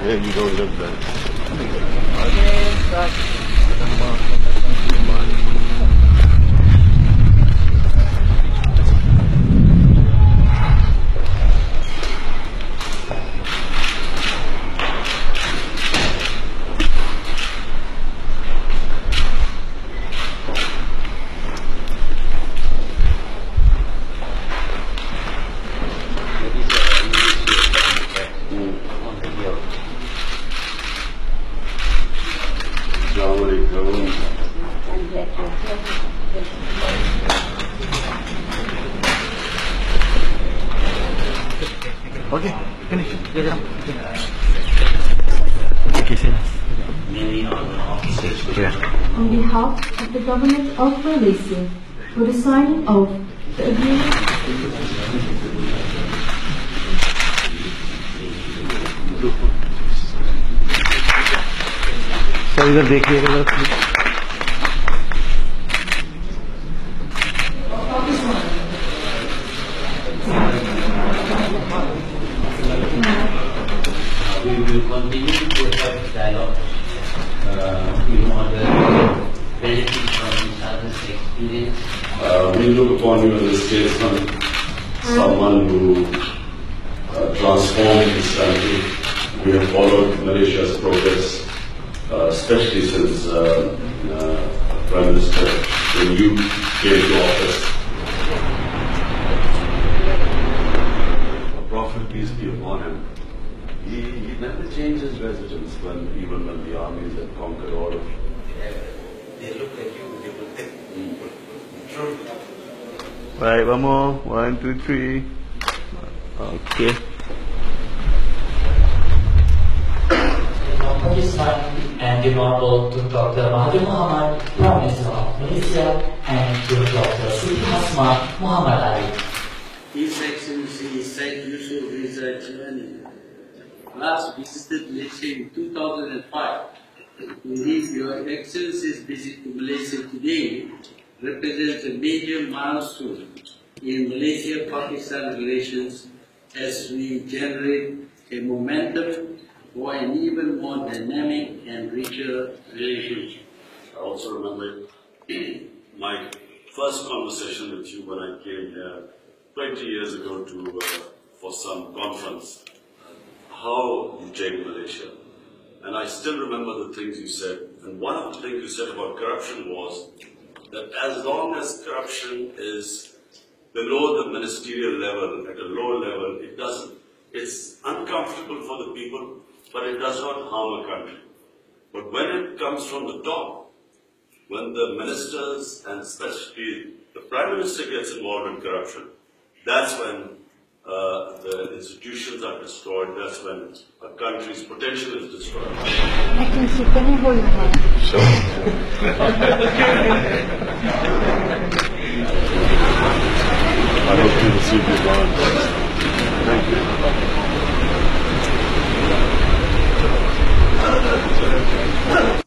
There you go, look there. Okay, finish. On behalf of the government of Malaysia, for the signing of the agreement. Sir इधर देखिएगा We will continue to have dialogue in order to benefit from each other's experience. We look upon you as a statesman, someone who transformed this country. We have followed Malaysia's progress, especially since Prime Minister, when you came to office. A prophet, peace be upon him. He never changed his residence even when the armies had conquered all of it. They look at you, they will think. True. Right, one more. 1, 2, 3. Okay. Pakistan and the Honorable to Dr. Mahathir Mohamad, Prime Minister of Malaysia, and to Dr. Siti Hasma Muhammad Ali. His Excellency Said Yusuf Reza Chilani last visited Malaysia in 2005. Indeed, Your Excellency's visit to Malaysia today represents a major milestone in Malaysia-Pakistan relations as we generate a momentum for an even more dynamic and richer relationship. I also remember my first conversation with you when I came here 20 years ago for some conference, how you changed Malaysia. And I still remember the things you said. And one of the things you said about corruption was that as long as corruption is below the ministerial level, at a low level, it's uncomfortable for the people, but it does not harm a country. But when it comes from the top, when the ministers and especially the Prime Minister gets involved in corruption, that's when the institutions are destroyed, that's when a country's potential is destroyed. I can see, can you hold your hand? Sure. I hope you receive your bond. Thank you.